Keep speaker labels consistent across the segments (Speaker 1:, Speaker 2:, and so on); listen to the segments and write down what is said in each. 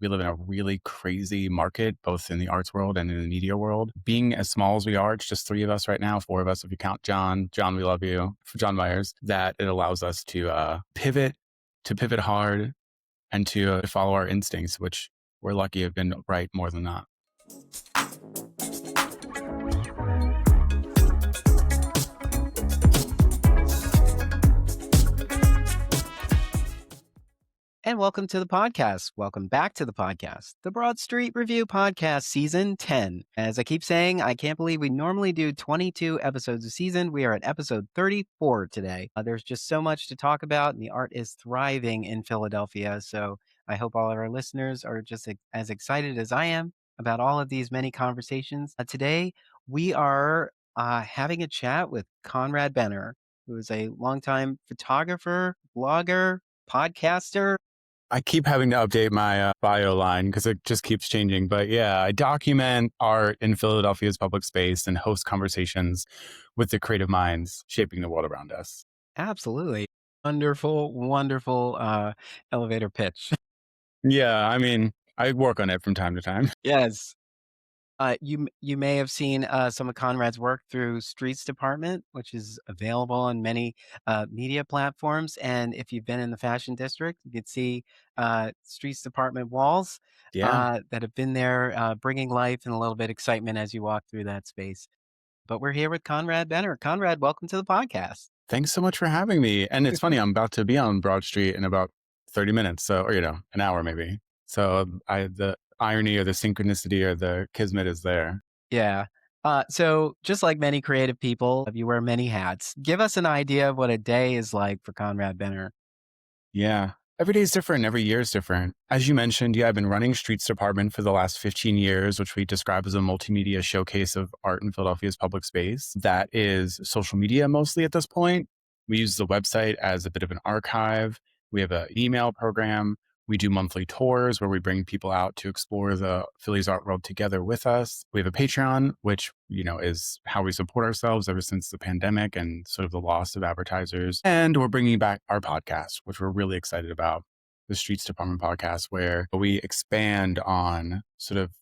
Speaker 1: We live in a really crazy market, both in the arts world and in the media world. Being as small as we are, it's just three of us right now, four of us if you count John. John, we love you. For John Myers, that it allows us to pivot hard, and to follow our instincts, which we're lucky have been right more than not.
Speaker 2: And welcome to the podcast. Welcome back to the podcast, the Broad Street Review Podcast, Season 10. As I keep saying, I can't believe we normally do 22 episodes a season. We are at episode 34 today. There's just so much to talk about, and the art is thriving in Philadelphia. So I hope all of our listeners are just as excited as I am about all of these many conversations. Today, we are having a chat with Conrad Benner, who is a longtime photographer, blogger, podcaster.
Speaker 1: I keep having to update my bio line because it just keeps changing. But yeah, I document art in Philadelphia's public space and host conversations with the creative minds shaping the world around us.
Speaker 2: Absolutely. Wonderful, wonderful elevator pitch.
Speaker 1: Yeah, I mean, I work on it from time to time.
Speaker 2: Yes. You may have seen some of Conrad's work through Streets Department, which is available on many media platforms. And if you've been in the Fashion District, you can see Streets Department walls
Speaker 1: Yeah.
Speaker 2: that have been there, bringing life and a little bit of excitement as you walk through that space. But we're here with Conrad Benner. Conrad, welcome to the podcast.
Speaker 1: Thanks so much for having me. And it's funny, I'm about to be on Broad Street in about 30 minutes. So, or, an hour maybe. So the irony or the synchronicity or the kismet is there.
Speaker 2: Yeah. So just like many creative people, you wear many hats. Give us an idea of what a day is like for Conrad Benner.
Speaker 1: Yeah. Every day is different. Every year is different. As you mentioned, yeah, I've been running Streets Department for the last 15 years, which we describe as a multimedia showcase of art in Philadelphia's public space. That is social media mostly at this point. We use the website as a bit of an archive. We have an email program. We do monthly tours where we bring people out to explore the Philly's art world together with us. We have a Patreon, which, is how we support ourselves ever since the pandemic and sort of the loss of advertisers. And we're bringing back our podcast, which we're really excited about, the Streets Department podcast, where we expand on sort of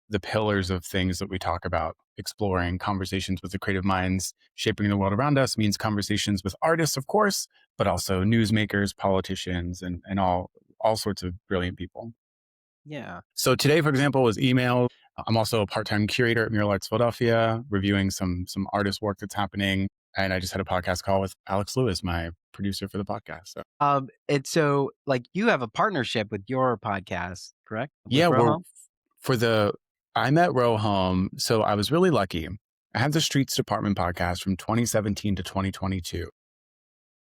Speaker 1: the pillars of things that we talk about. Exploring conversations with the creative minds shaping the world around us means conversations with artists, of course, but also newsmakers, politicians, and all sorts of brilliant people.
Speaker 2: Yeah.
Speaker 1: So today, for example, was email. I'm also a part-time curator at Mural Philadelphia, reviewing some artist work that's happening. And I just had a podcast call with Alex Lewis, my producer for the podcast.
Speaker 2: So you have a partnership with your podcast, correct?
Speaker 1: Yeah, I'm at Row Home. So I was really lucky. I had the Streets Department podcast from 2017 to 2022.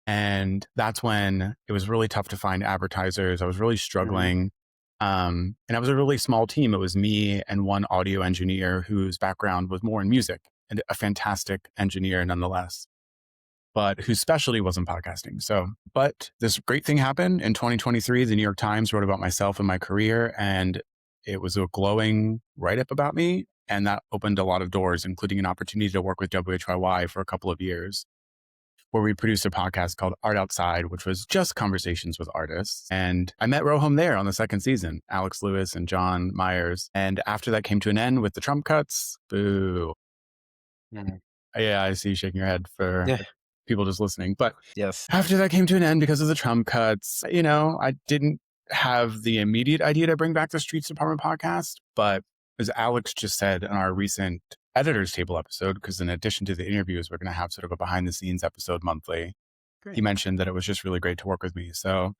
Speaker 1: And that's when it was really tough to find advertisers. I was really struggling. And I was a really small team. It was me and one audio engineer whose background was more in music, and a fantastic engineer nonetheless, but whose specialty wasn't podcasting. But this great thing happened in 2023. The New York Times wrote about myself and my career, and it was a glowing write-up about me. And that opened a lot of doors, including an opportunity to work with WHYY for a couple of years, where we produced a podcast called Art Outside, which was just conversations with artists. And I met Row Home there on the second season, Alex Lewis and John Myers. And after that came to an end with the Trump cuts, boo. Yeah, I see you shaking your head for people just listening. But
Speaker 2: yes,
Speaker 1: after that came to an end because of the Trump cuts, I didn't have the immediate idea to bring back the Streets Department podcast. But as Alex just said in our recent editor's table episode, because in addition to the interviews, we're going to have sort of a behind the scenes episode monthly. Great. He mentioned that it was just really great to work with me. So,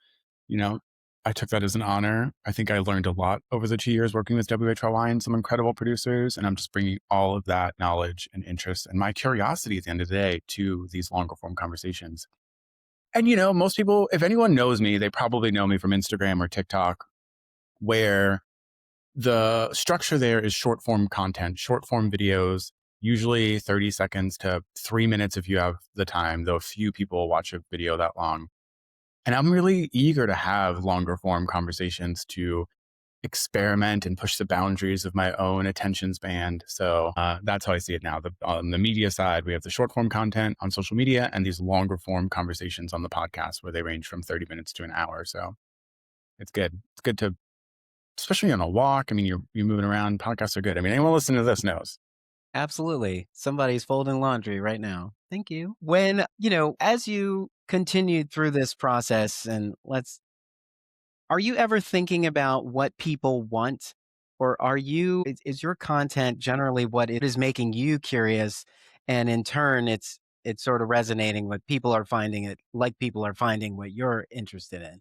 Speaker 1: I took that as an honor. I think I learned a lot over the 2 years working with WHYY and some incredible producers. And I'm just bringing all of that knowledge and interest and my curiosity at the end of the day to these longer form conversations. And, most people, if anyone knows me, they probably know me from Instagram or TikTok, where the structure there is short form content, short form videos, usually 30 seconds to 3 minutes if you have the time, though few people watch a video that long. And I'm really eager to have longer form conversations to experiment and push the boundaries of my own attention span. So that's how I see it now. On the media side, we have the short form content on social media and these longer form conversations on the podcast where they range from 30 minutes to an hour. So it's good. It's good to especially on a walk. I mean, you're moving around. Podcasts are good. I mean, anyone listening to this knows.
Speaker 2: Absolutely. Somebody's folding laundry right now. Thank you. When, as you continued through this process, and are you ever thinking about what people want? Or is your content generally what it is making you curious? And in turn, it's sort of resonating with people are finding it like people are finding what you're interested in.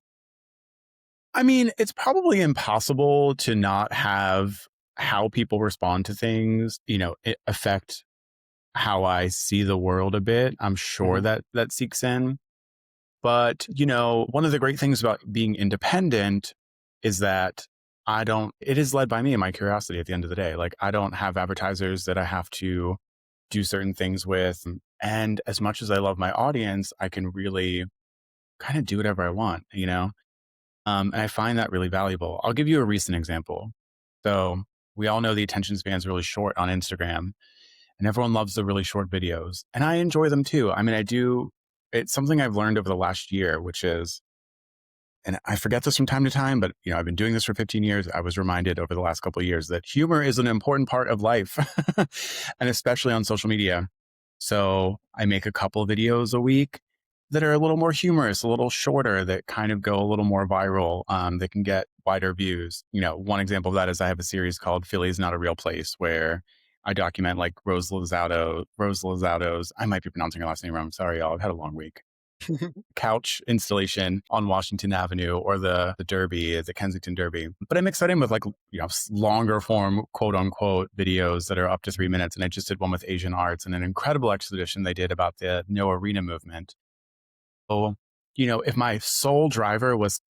Speaker 1: I mean, it's probably impossible to not have how people respond to things, it affect how I see the world a bit. I'm sure
Speaker 2: Mhm.
Speaker 1: that seeks in. But, one of the great things about being independent is that it is led by me and my curiosity at the end of the day. Like, I don't have advertisers that I have to do certain things with. And as much as I love my audience, I can really kind of do whatever I want. And I find that really valuable. I'll give you a recent example. So we all know the attention span is really short on Instagram, and everyone loves the really short videos. And I enjoy them too. I mean, I do. It's something I've learned over the last year, which is, and I forget this from time to time, but I've been doing this for 15 years. I was reminded over the last couple of years that humor is an important part of life, and especially on social media. So I make a couple videos a week that are a little more humorous, a little shorter, that kind of go a little more viral, that can get wider views. One example of that is I have a series called Philly is Not a Real Place, where I document like Rose Lozato's, I might be pronouncing her last name wrong. Sorry, y'all. I've had a long week. Couch installation on Washington Avenue, or the Derby, the Kensington Derby. But I mix that in with longer form, quote unquote, videos that are up to 3 minutes. And I just did one with Asian arts and an incredible exhibition they did about the No Arena movement. So, if my sole driver was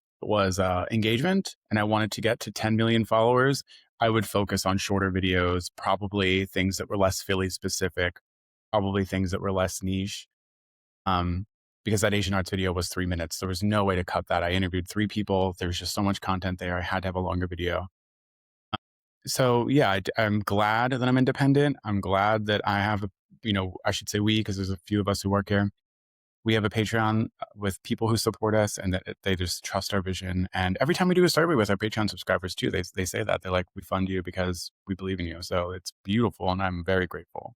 Speaker 1: engagement, and I wanted to get to 10 million followers, I would focus on shorter videos, probably things that were less Philly specific, probably things that were less niche. Um, because that Asian arts video was 3 minutes. There was no way to cut that. I interviewed 3 people. There was just so much content there. I had to have a longer video. So yeah, I'm glad that I'm independent. I'm glad that I have, I should say we, because there's a few of us who work here. We have a Patreon with people who support us, and that they just trust our vision. And every time we do a survey with our Patreon subscribers too, they say that they're like, we fund you because we believe in you. So it's beautiful, and I'm very grateful.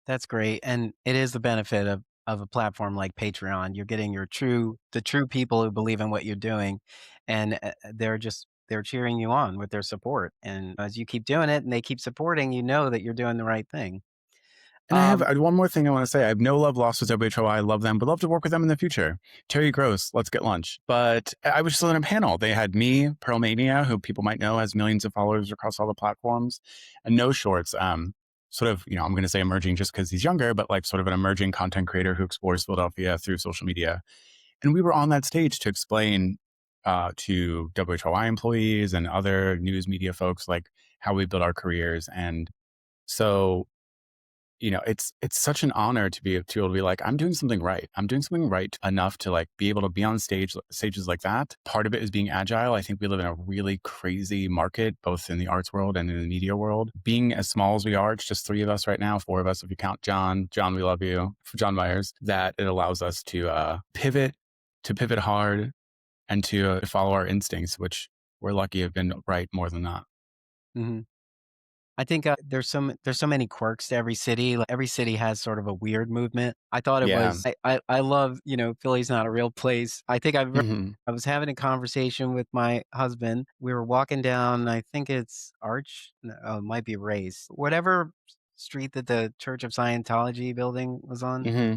Speaker 2: That's great, and it is the benefit of a platform like Patreon. You're getting the true people who believe in what you're doing, and, they're cheering you on with their support, and as you keep doing it and they keep supporting, you know that you're doing the right thing.
Speaker 1: And I have
Speaker 2: Um
Speaker 1: one more thing I want to say. I have no love lost with WHYY. I love them, but love to work with them in the future. Terry Gross, let's get lunch. But I was just on a panel. They had me, Pearl Mania, who people might know has millions of followers across all the platforms, and No Shorts. Sort of, I'm going to say emerging just because he's younger, but like sort of an emerging content creator who explores Philadelphia through social media. And we were on that stage to explain to WHYY employees and other news media folks like how we build our careers. And so it's such an honor to be able to be like, I'm doing something right. I'm doing something right enough to like be able to be on stages like that. Part of it is being agile. I think we live in a really crazy market, both in the arts world and in the media world. Being as small as we are, it's just 3 of us right now, 4 of us if you count John. John, we love you. John Myers. That it allows us to pivot hard, and to follow our instincts, which we're lucky have been right more than not.
Speaker 2: Mhm. I think, there's so many quirks to every city, like, every city has sort of a weird movement. I thought it
Speaker 1: Yeah.
Speaker 2: was I love, Philly's not a real place. I think
Speaker 1: Hmm.
Speaker 2: I was having a conversation with my husband. We were walking down, I think it's Arch? No, oh, it might be Race. Whatever street that the Church of Scientology building was on.
Speaker 1: Hmm.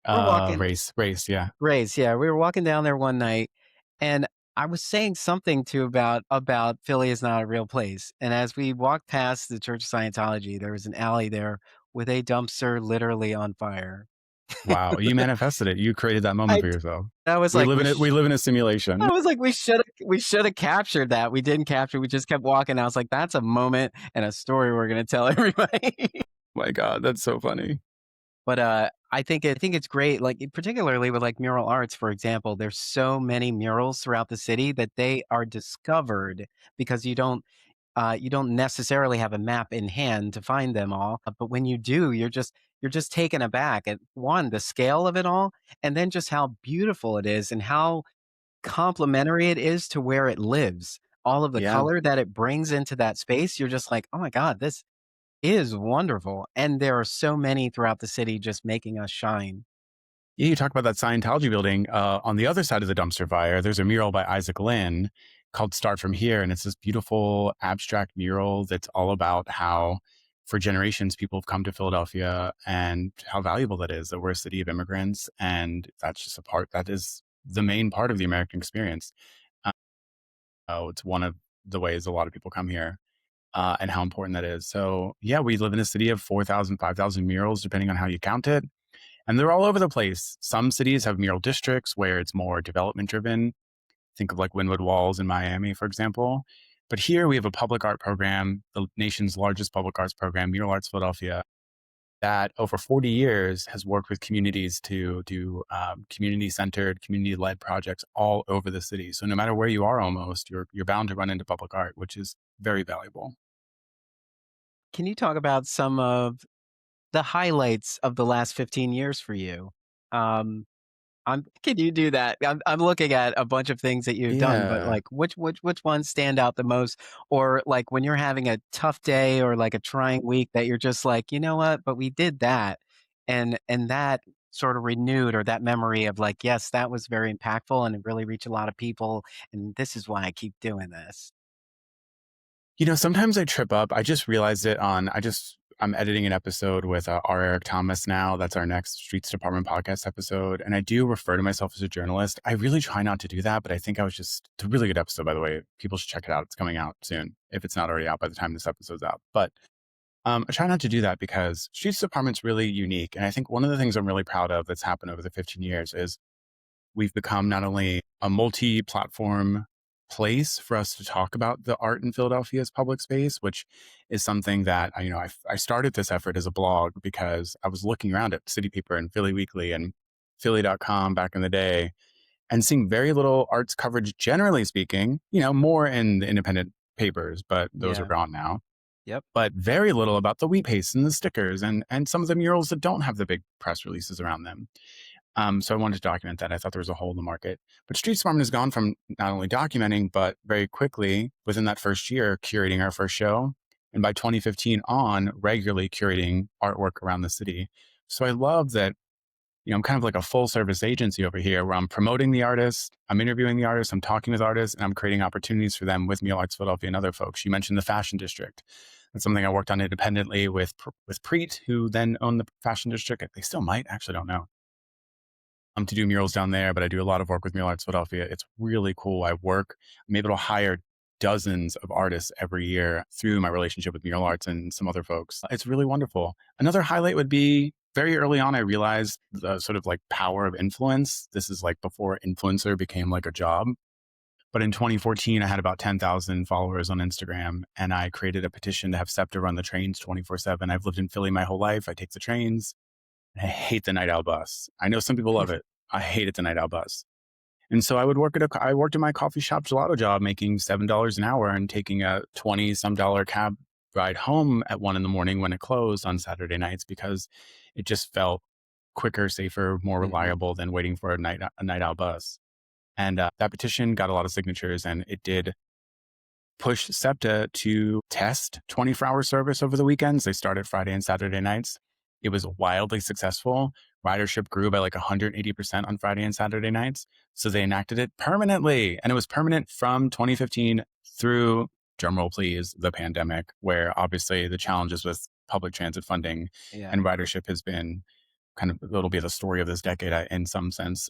Speaker 2: We're walking
Speaker 1: Race. Yeah.
Speaker 2: Race, yeah, we were walking down there one night, and I was saying something to about Philly is not a real place, and as we walked past the Church of Scientology, there was an alley there with a dumpster literally on fire.
Speaker 1: Wow, you manifested it. You created that moment
Speaker 2: I
Speaker 1: for yourself.
Speaker 2: I was
Speaker 1: We
Speaker 2: like,
Speaker 1: live in it. We live in a simulation.
Speaker 2: I was like, we shoulda captured that. We didn't capture, we just kept walking. I was like, "That's a moment and a story we're gonna tell everybody."
Speaker 1: My God, that's so funny.
Speaker 2: But, I think it's great, like, particularly with, like, mural arts, for example, there's so many murals throughout the city that they are discovered because you don't necessarily have a map in hand to find them all, but when you do, you're just taken aback at, 1, the scale of it all, and then just how beautiful it is and how complementary it is to where it lives. all of the
Speaker 1: Yeah.
Speaker 2: color that it brings into that space, you're just like, oh my God, this is wonderful. And there are so many throughout the city just making us shine.
Speaker 1: Yeah, you talk about that Scientology building. On the other side of the dumpster fire, there's a mural by Isaac Lynn called Start From Here. And it's this beautiful abstract mural that's all about how, for generations, people have come to Philadelphia and how valuable that is, that we're a city of immigrants. And that's just a part, that is the main part of the American experience. It's one of the ways a lot of people come here. And how important that is. So, yeah, we live in a city of 4,000, 5,000 murals, depending on how you count it. And they're all over the place. Some cities have mural districts where it's more development driven. Think of like Wynwood Walls in Miami, for example. But here we have a public art program, the nation's largest public arts program, Mural Arts Philadelphia, that over 40 years has worked with communities to do community centered, community led projects all over the city. So no matter where you are, almost you're bound to run into public art, which is very valuable.
Speaker 2: Can you talk about some of the highlights of the last 15 years for you? Um, can you do that? I'm looking at a bunch of things that you've done, but
Speaker 1: Yeah.
Speaker 2: like which ones stand out the most? Or like when you're having a tough day or like a trying week that you're just like, you know what, but we did that. And that sort of renewed or that memory of like, yes, that was very impactful and it really reached a lot of people. And this is why I keep doing this.
Speaker 1: Sometimes I trip up. I just realized it I'm editing an episode with R. Eric Thomas now. That's our next Streets Department podcast episode. And I do refer to myself as a journalist. I really try not to do that, but I think it's a really good episode, by the way. People should check it out. It's coming out soon, if it's not already out by the time this episode's out. But I try not to do that because Streets Department's really unique. And I think one of the things I'm really proud of that's happened over the 15 years is we've become not only a multi-platform place for us to talk about the art in Philadelphia's public space, which is something that I started this effort as a blog because I was looking around at City Paper and Philly Weekly and Philly.com back in the day and seeing very little arts coverage, generally speaking, more in the independent papers, but those are
Speaker 2: Yeah.
Speaker 1: gone now.
Speaker 2: Yep.
Speaker 1: But very little about the wheat paste and the stickers and some of the murals that don't have the big press releases around them. So I wanted to document that. I thought there was a hole in the market. But Street Department has gone from not only documenting, but very quickly within that first year, curating our first show. And by 2015 on, regularly curating artwork around the city. So I love that, I'm kind of like a full service agency over here where I'm promoting the artist, I'm interviewing the artist, I'm talking with artists, and I'm creating opportunities for them with Mural Arts Philadelphia and other folks. You mentioned the fashion district. That's something I worked on independently with Preet, who then owned the fashion district. They still might, actually don't know, to do murals down there, but I do a lot of work with Mural Arts Philadelphia. It's really cool. I'm able to hire dozens of artists every year through my relationship with Mural Arts and some other folks. It's really wonderful. Another highlight would be very early on, I realized the sort of like power of influence. This is like before influencer became like a job. But in 2014, I had about 10,000 followers on Instagram, and I created a petition to have SEPTA run the trains 24/7. I've lived in Philly my whole life. I take the trains. I hate the night owl bus. I know some people love it. I hated the night owl bus. And so I worked at my coffee shop gelato job, making $7 an hour and taking a 20 some dollar cab ride home at 1 a.m. when it closed on Saturday nights because it just felt quicker, safer, more
Speaker 2: Hmm.
Speaker 1: reliable than waiting for a night owl bus. And that petition got a lot of signatures, and it did pushed SEPTA to test 24-hour service over the weekends. They started Friday and Saturday nights. It was wildly successful. Ridership grew by like 180% on Friday and Saturday nights. So they enacted it permanently. And it was permanent from 2015 through, drumroll please, the pandemic, where obviously the challenges with public transit funding
Speaker 2: Yeah.
Speaker 1: and ridership has been it'll be the story of this decade in some sense.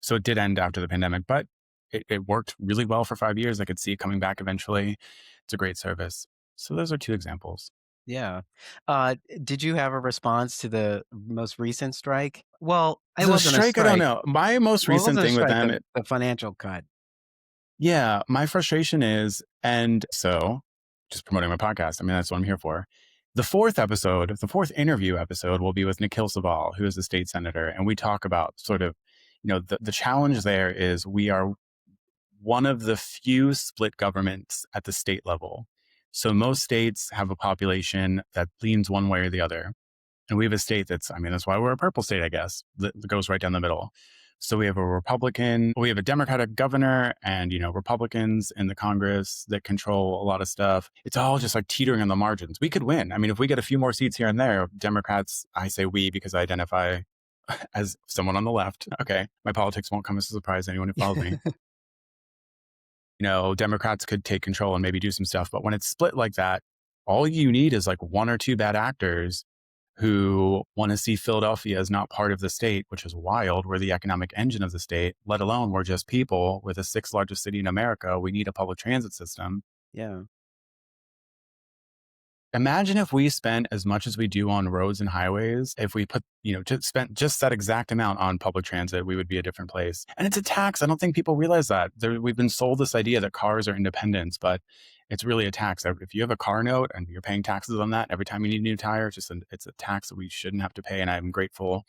Speaker 1: So it did end after the pandemic, but it worked really well for 5 years. I could see it coming back eventually. It's a great service. So those are two examples.
Speaker 2: Yeah. Uh, did you have a response to the most recent strike? Well, it
Speaker 1: The
Speaker 2: wasn't a
Speaker 1: strike, I don't
Speaker 2: strike.
Speaker 1: know. My most
Speaker 2: Well, it
Speaker 1: recent
Speaker 2: wasn't a
Speaker 1: thing with
Speaker 2: strike,
Speaker 1: them,
Speaker 2: the financial cut.
Speaker 1: yeah, my frustration is, and so just promoting my podcast. I mean, that's what I'm here for. The fourth interview episode will be with Nikhil Saval, who is a state senator. And we talk about sort of, the challenge there is we are one of the few split governments at the state level. So most states have a population that leans one way or the other. And we have a state that's why we're a purple state, I guess, that goes right down the middle. So we have a Democratic governor and, Republicans in the Congress that control a lot of stuff. It's all just like teetering on the margins. We could win. I mean, if we get a few more seats here and there, Democrats, I say we because I identify as someone on the left. Okay. My politics won't come as a surprise to anyone who follows me. Democrats could take control and maybe do some stuff. But when it's split like that, all you need is like one or two bad actors who want to see Philadelphia as not part of the state, which is wild. We're the economic engine of the state, let alone we're just people. With the sixth largest city in America. We need a public transit system.
Speaker 2: Yeah.
Speaker 1: Imagine if we spent as much as we do on roads and highways. If we put, spent just that exact amount on public transit, we would be a different place. And it's a tax. I don't think people realize that. We've been sold this idea that cars are independence, but it's really a tax. If you have a car note and you're paying taxes on that every time you need a new tire, it's a tax that we shouldn't have to pay. And I'm grateful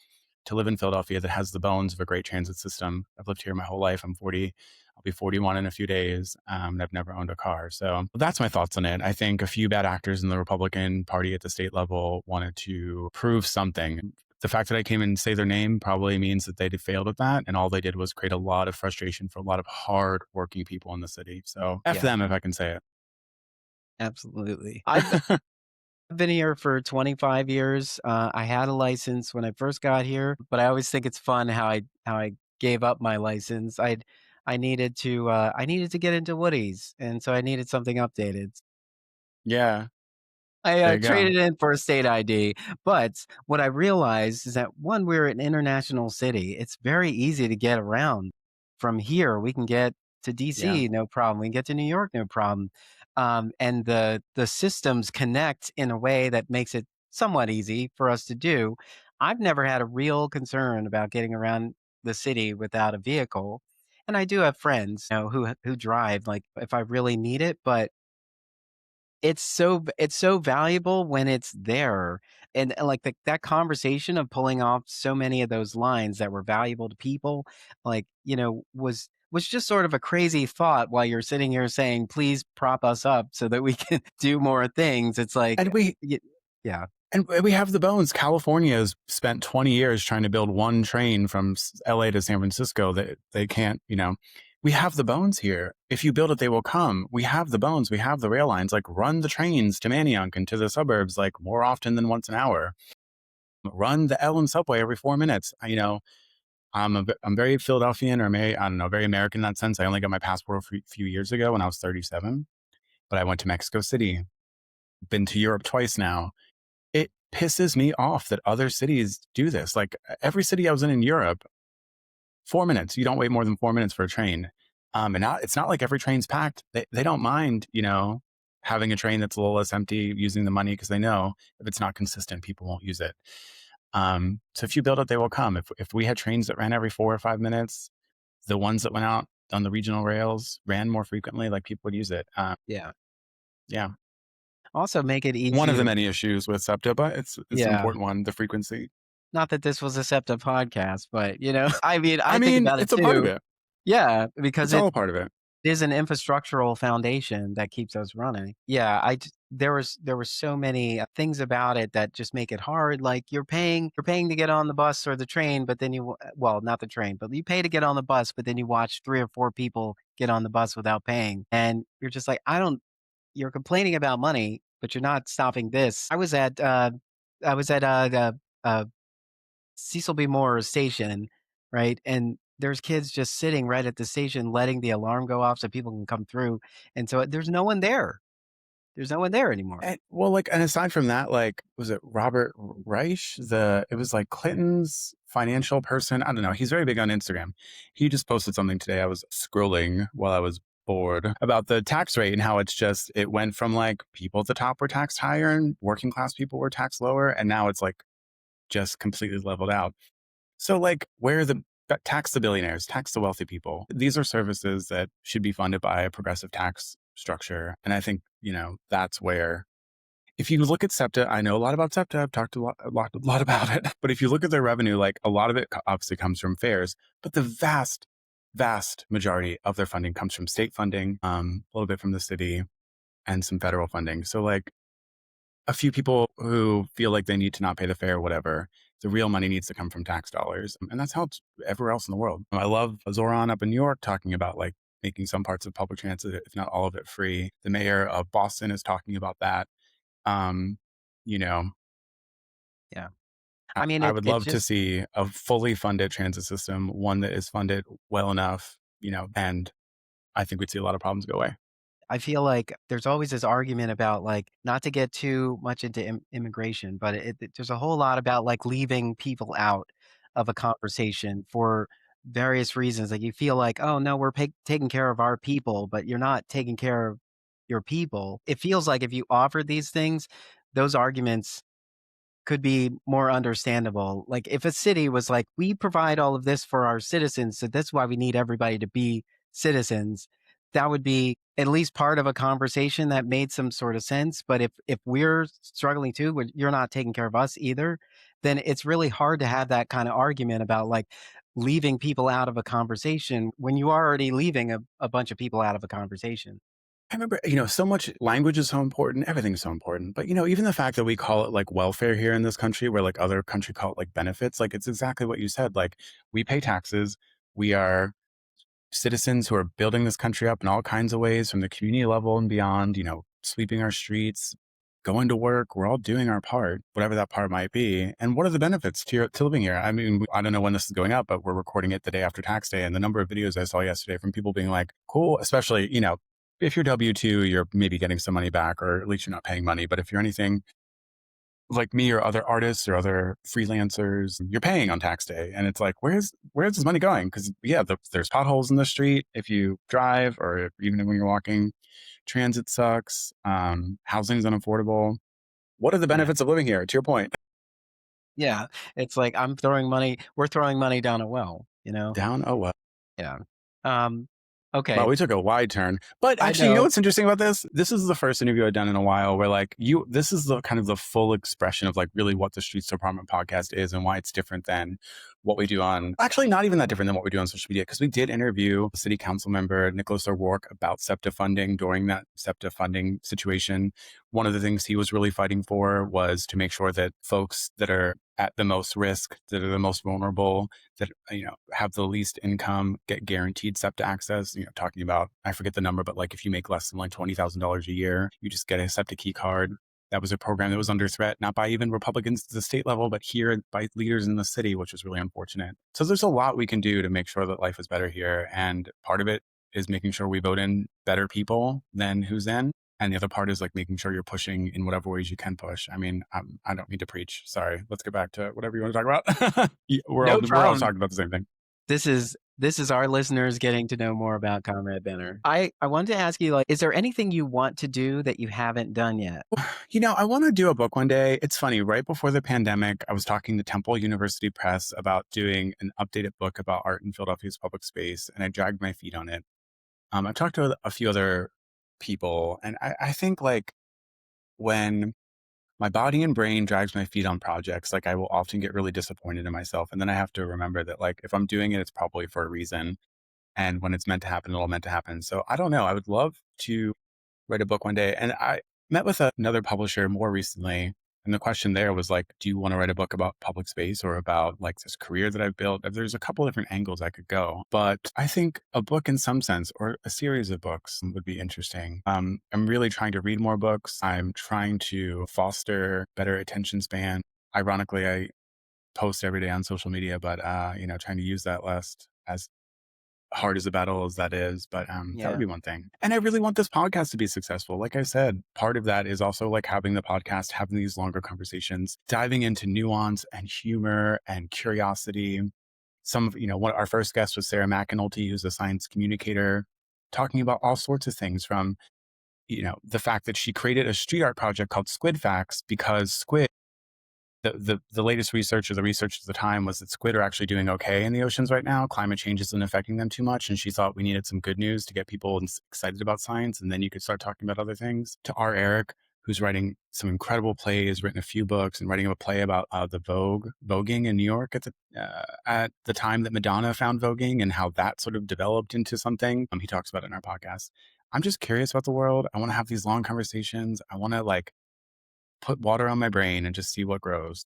Speaker 1: to live in Philadelphia that has the bones of a great transit system. I've lived here my whole life. I'm 40. I'll be 41 in a few days. And I've never owned a car. So that's my thoughts on it. I think a few bad actors in the Republican Party at the state level wanted to prove something. The fact that I came and say their name probably means that they failed at that. And all they did was create a lot of frustration for a lot of hard working people in the city. So F
Speaker 2: Yeah,
Speaker 1: them if I can say it.
Speaker 2: absolutely. I've been here for 25 years. I had a license when I first got here, but I always think it's fun how I gave up my license. I needed to get into Woody's, and so I needed something updated.
Speaker 1: Yeah,
Speaker 2: I
Speaker 1: there you go.
Speaker 2: traded in for a state ID, but what I realized is that one, we're an international city. It's very easy to get around. From here, we can get to
Speaker 1: Yeah.
Speaker 2: DC, no problem. We can get to New York, no problem. And the systems connect in a way that makes it somewhat easy for us to do. I've never had a real concern about getting around the city without a vehicle, and I do have friends, who drive, like if I really need it, but it's so valuable when it's there, and, like, that conversation of pulling off so many of those lines that were valuable to people, like, was just sort of a crazy thought while you're sitting here saying, "Please prop us up so that we can do more things." It's like,
Speaker 1: And we
Speaker 2: y yeah,
Speaker 1: And we have the bones. California has spent 20 years trying to build one train from LA to San Francisco that they can't, we have the bones here. If you build it, they will come. We have the bones. We have the rail lines. Like run the trains to Manayunk and to the suburbs like more often than once an hour. Run the Ellen subway every 4 minutes. I'm very Philadelphian or I don't know, very American in that sense. I only got my passport a few years ago when I was 37, but I went to Mexico City, been to Europe twice now. It pisses me off that other cities do this. Like every city I was in Europe, 4 minutes. You don't wait more than 4 minutes for a train. It's not like every train's packed. They don't mind, having a train that's a little less empty, using the money because they know if it's not consistent, people won't use it. So if you build it, they will come. If we had trains that ran every 4 or 5 minutes, the ones that went out on the regional rails ran more frequently, like people would use it.
Speaker 2: yeah.
Speaker 1: Yeah.
Speaker 2: Also make it
Speaker 1: One of the
Speaker 2: easier.
Speaker 1: many issues with SEPTA, but it's an
Speaker 2: Yeah.
Speaker 1: important one, the frequency.
Speaker 2: Not that this was a SEPTA podcast, but, I mean,
Speaker 1: I
Speaker 2: I think
Speaker 1: mean,
Speaker 2: about it
Speaker 1: it's a part of
Speaker 2: too.
Speaker 1: it.
Speaker 2: Yeah, because
Speaker 1: It's all a part of it.
Speaker 2: is an infrastructural foundation that keeps us running. Yeah, there was so many things about it that just make it hard. Like you're paying to get on the bus or the train, but then well, not the train, but you pay to get on the bus, but then you watch 3 or 4 people get on the bus without paying, and you're just like, I don't. You're complaining about money, but you're not stopping this. I was at the Cecil B. Moore station, right? And there's kids just sitting right at the station, letting the alarm go off so people can come through. And so there's no one there. There's no one there anymore.
Speaker 1: And aside from that, like, was it Robert Reich? It was like Clinton's financial person. I don't know. He's very big on Instagram. He just posted something today. I was scrolling while I was bored about the tax rate and how it went from like people at the top were taxed higher and working class people were taxed lower. And now it's like just completely leveled out. So like tax the billionaires, tax the wealthy people. These are services that should be funded by a progressive tax structure. And I think, that's where, if you look at SEPTA, I know a lot about SEPTA. I've talked a lot about it. But if you look at their revenue, like a lot of it obviously comes from fares, but the vast, vast majority of their funding comes from state funding, a little bit from the city, and some federal funding. So like a few people who feel like they need to not pay the fare or whatever, The real money needs to come from tax dollars. And that's how it's everywhere else in the world. I love Zoran up in New York talking about like making some parts of public transit, if not all of it, free. The mayor of Boston is talking about that. Um, you know,
Speaker 2: Yeah.
Speaker 1: I,
Speaker 2: I mean,
Speaker 1: I
Speaker 2: it
Speaker 1: would
Speaker 2: it
Speaker 1: love to
Speaker 2: just
Speaker 1: see a fully funded transit system, one that is funded well enough, and I think we'd see a lot of problems go away.
Speaker 2: I feel like there's always this argument about like not to get too much into immigration, but there's a whole lot about like leaving people out of a conversation for various reasons. Like you feel like, oh no, we're taking care of our people, but you're not taking care of your people. It feels like if you offered these things, those arguments could be more understandable. Like if a city was like, we provide all of this for our citizens, so that's why we need everybody to be citizens, that would be at least part of a conversation that made some sort of sense. But if we're struggling too, you're not taking care of us either, then it's really hard to have that kind of argument about like leaving people out of a conversation when you are already leaving a bunch of people out of a conversation.
Speaker 1: I remember, so much language is so important. Everything's so important. But, even the fact that we call it like welfare here in this country, where like other country call it like benefits, like it's exactly what you said. Like we pay taxes. We are citizens who are building this country up in all kinds of ways from the community level and beyond, sweeping our streets, going to work. We're all doing our part, whatever that part might be. And what are the benefits to living here? I mean, I don't know when this is going up, but we're recording it the day after tax day. And the number of videos I saw yesterday from people being like, cool, especially, if you're W-2, you're maybe getting some money back, or at least you're not paying money. But if you're anything like me or other artists or other freelancers, you're paying on tax day. And it's like, where's this money going? Because there's potholes in the street if you drive, or even when you're walking. Transit sucks. Housing's unaffordable. What are the
Speaker 2: Yeah.
Speaker 1: benefits of living here? To your point,
Speaker 2: Yeah. It's like we're throwing money down a well, you know?
Speaker 1: down. Oh well.
Speaker 2: Yeah. Um,
Speaker 1: Wow,
Speaker 2: okay.
Speaker 1: we took a wide turn. But
Speaker 2: I
Speaker 1: actually, you know
Speaker 2: know.
Speaker 1: what's interesting about this? This is the first interview I've done in a while where this is the kind of the full expression of like really what the Streets Department podcast is and why it's different than what we do on, actually not even that different than what we do on social media. Because we did interview city council member Nicholas O'Rourke about SEPTA funding during that SEPTA funding situation. One of the things he was really fighting for was to make sure that folks that are at the most risk, that are the most vulnerable, that have the least income get guaranteed SEPTA access. Talking about, I forget the number, but like if you make less than like $20,000 a year, you just get a SEPTA key card. That was a program that was under threat, not by even Republicans at the state level, but here by leaders in the city, which was really unfortunate. So there's a lot we can do to make sure that life is better here. And part of it is making sure we vote in better people than who's in. And the other part is like making sure you're pushing in whatever ways you can push. I mean, I don't need to preach. Sorry. Let's get back to whatever you want to talk about.
Speaker 2: No
Speaker 1: We're all
Speaker 2: problem.
Speaker 1: talking about the same thing.
Speaker 2: This is our listeners getting to know more about Conrad Benner. I wanted to ask you, like, is there anything you want to do that you haven't done yet?
Speaker 1: I want to do a book one day. It's funny. Right before the pandemic, I was talking to Temple University Press about doing an updated book about art in Philadelphia's public space, and I dragged my feet on it. I've talked to a few other people, and I think like when my body and brain drags my feet on projects, like I will often get really disappointed in myself. And then I have to remember that like if I'm doing it, it's probably for a reason. And when it's meant to happen, it'll meant to happen. So I don't know. I would love to write a book one day. And I met with another publisher more recently. And the question there was like, do you want to write a book about public space or about like this career that I've built? There's a couple different angles I could go, but I think a book in some sense or a series of books would be interesting. I'm really trying to read more books. I'm trying to foster better attention span. Ironically, I post every day on social media, but trying to use that less, as hard as a battle as that is, but that would
Speaker 2: Yeah.
Speaker 1: be one thing. And I really want this podcast to be successful. Like I said, part of that is also like having the podcast, having these longer conversations, diving into nuance and humor and curiosity. Some of, one our first guest was Sarah McAnulty, who's a science communicator, talking about all sorts of things from, the fact that she created a street art project called Squid Facts because squid, the latest research or the research at the time was that squid are actually doing okay in the oceans right now. Climate change isn't affecting them too much. And she thought we needed some good news to get people excited about science. And then you could start talking about other things. To R. Eric, who's writing some incredible plays, written a few books, and writing a play about the voguing in New York at the time that Madonna found voguing and how that sort of developed into something. He talks about it in our podcast. I'm just curious about the world. I want to have these long conversations. I want to like put water on my brain and just see what grows.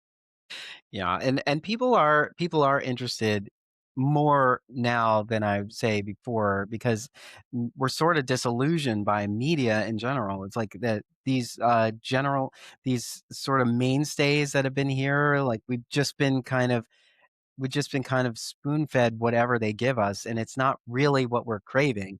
Speaker 2: Yeah, and people are interested more now than I would say before because we're sort of disillusioned by media in general. It's like that these sort of mainstays that have been here, like we've just been kind of spoon fed whatever they give us, and it's not really what we're craving.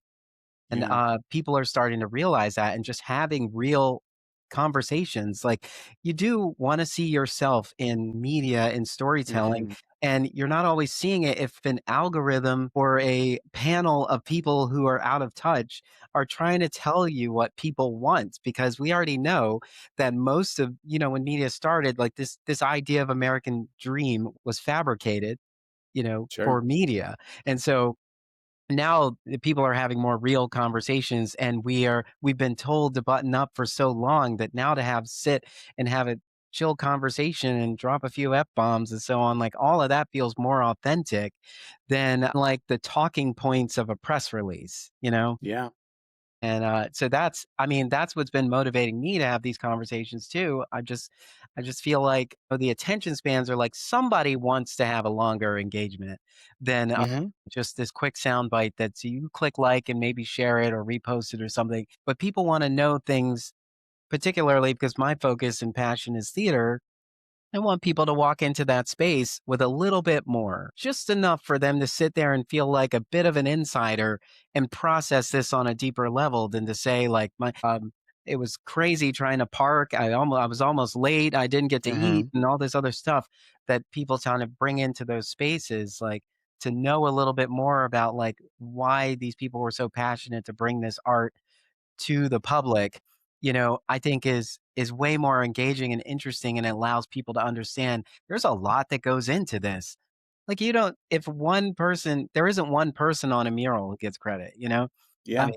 Speaker 2: And,
Speaker 1: Yeah.
Speaker 2: people are starting to realize that and just having real conversations. Like, you do wanna see yourself in media and storytelling,
Speaker 1: Hmm.
Speaker 2: and you're not always seeing it if an algorithm or a panel of people who are out of touch are trying to tell you what people want, because we already know that most of when media started, like, this idea of American dream was fabricated,
Speaker 1: Sure.
Speaker 2: for media, and so now the people are having more real conversations, and we've been told to button up for so long that now to have sit and have a chill conversation and drop a few f-bombs and so on, like all of that feels more authentic than like the talking points of a press release.
Speaker 1: Yeah.
Speaker 2: And, so that's what's been motivating me to have these conversations too. I just feel like, the attention spans are like somebody wants to have a longer engagement than,
Speaker 1: Hmm.
Speaker 2: just this quick sound bite that you click like and maybe share it or repost it or something. But people wanna know things, particularly because my focus and passion is theater. I want people to walk into that space with a little bit more, just enough for them to sit there and feel like a bit of an insider and process this on a deeper level than to say like it was crazy trying to park. I was almost late. I didn't get to eat
Speaker 1: Hmm.
Speaker 2: and all this other stuff that people kind of bring into those spaces, like to know a little bit more about like why these people were so passionate to bring this art to the public, I think is way more engaging and interesting, and it allows people to understand there's a lot that goes into this. Like you don't if one person there isn't one person on a mural who gets credit. I
Speaker 1: Yeah.
Speaker 2: mean,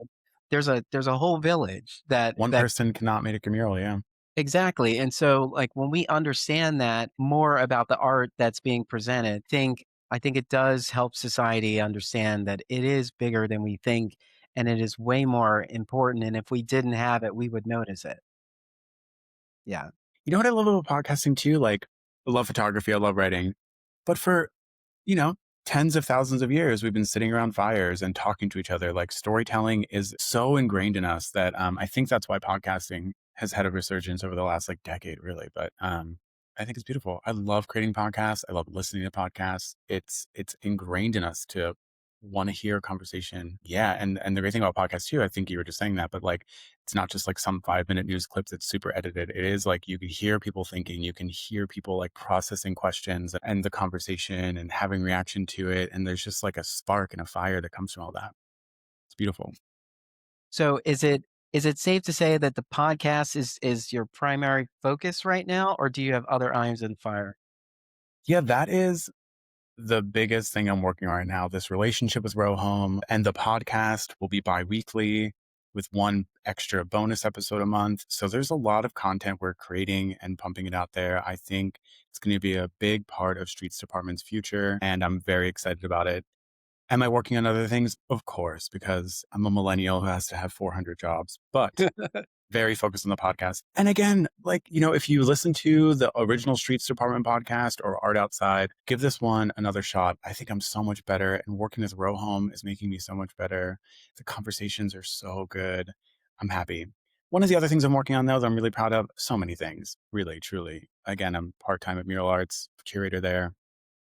Speaker 2: there's a whole village
Speaker 1: One
Speaker 2: that
Speaker 1: person cannot make a mural. Yeah.
Speaker 2: exactly. And so like when we understand that more about the art that's being presented, I think it does help society understand that it is bigger than we think and it is way more important. And if we didn't have it, we would notice it. Yeah.
Speaker 1: You know what I love about podcasting too? Like, I love photography, I love writing. But for, you know, tens of thousands of years, we've been sitting around fires and talking to each other. Like, storytelling is so ingrained in us that I think that's why podcasting has had a resurgence over the last like decade, really. But I think it's beautiful. I love creating podcasts. I love listening to podcasts. It's ingrained in us to want to hear a conversation. Yeah, and the great thing about podcasts too, I think you were just saying that, but like it's not just like some 5 minute news clip that's super edited. It is like you can hear people thinking, you can hear people like processing questions and the conversation and having reaction to it. And there's just like a spark and a fire that comes from all that. It's beautiful.
Speaker 2: So is it safe to say that the podcast is your primary focus right now, or do you have other irons in the fire?
Speaker 1: Yeah, that is the biggest thing I'm working on right now. This relationship with Row Home and the podcast will be bi-weekly with one extra bonus episode a month. So there's a lot of content we're creating and pumping it out there. I think it's going to be a big part of Streets Department's future, and I'm very excited about it. Am I working on other things? Of course, because I'm a millennial who has to have 400 jobs, but very focused on the podcast. And again, like, if you listen to the original Streets Department podcast or Art Outside, give this one another shot. I think I'm so much better. And working with Row Home is making me so much better. The conversations are so good. I'm happy. One of the other things I'm working on, though, that I'm really proud of, so many things, really, truly. Again, I'm part time at Mural Arts, curator there,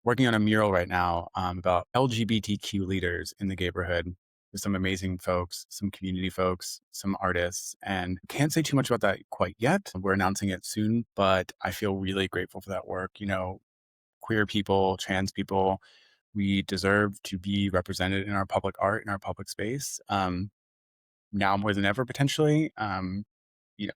Speaker 1: working on a mural right now about LGBTQ leaders in the neighborhood. There's some amazing folks, some community folks, some artists, and can't say too much about that quite yet. We're announcing it soon, but I feel really grateful for that work. Queer people, trans people, we deserve to be represented in our public art, in our public space. Now more than ever, potentially. You know,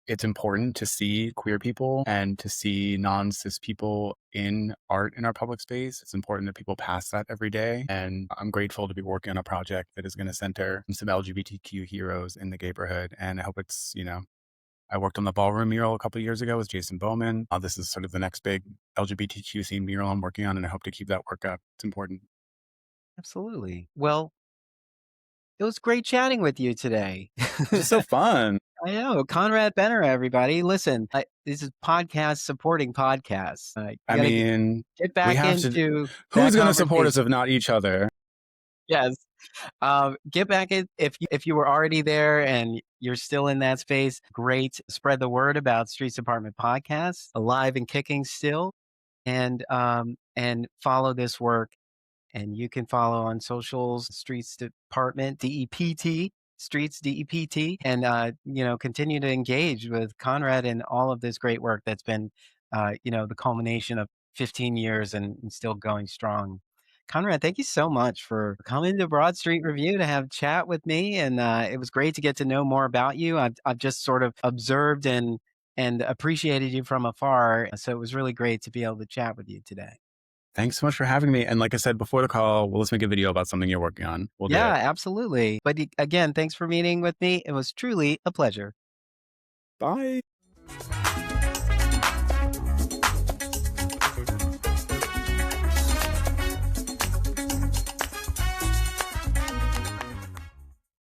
Speaker 1: it's important to see queer people and to see non-cis people in art in our public space. It's important that people pass that every day. And I'm grateful to be working on a project that is going to center some LGBTQ heroes in the neighborhood. And I hope I worked on the ballroom mural a couple of years ago with Jason Bowman. This is sort of the next big LGBTQ themed mural I'm working on, and I hope to keep that work up. It's important.
Speaker 2: Absolutely. Well, It was great chatting with you today.
Speaker 1: This is so fun.
Speaker 2: I know. Conrad Benner, everybody. Listen, this is podcast supporting podcasts. You
Speaker 1: I
Speaker 2: got to
Speaker 1: mean,
Speaker 2: get
Speaker 1: we
Speaker 2: back
Speaker 1: have to.
Speaker 2: into
Speaker 1: Who's
Speaker 2: that
Speaker 1: going to support us
Speaker 2: conversation.
Speaker 1: if not each other?
Speaker 2: Yes. Get back in if you were already there and you're still in that space. Great. Spread the word about Streets Department Podcasts, alive and kicking still, and follow this work. And you can follow on socials, Streets Department, DEPT, Streets DEPT, and continue to engage with Conrad and all of this great work that's been, the culmination of 15 years and still going strong. Conrad, thank you so much for coming to Broad Street Review to have a chat with me, and it was great to get to know more about you. I've just sort of observed and appreciated you from afar, so it was really great to be able to chat with you today.
Speaker 1: Thanks so much for having me. And like I said before the call, well, let's make a video about something you're working on. We'll do
Speaker 2: Yeah,
Speaker 1: it.
Speaker 2: absolutely. But again, thanks for meeting with me. It was truly a pleasure.
Speaker 1: Bye.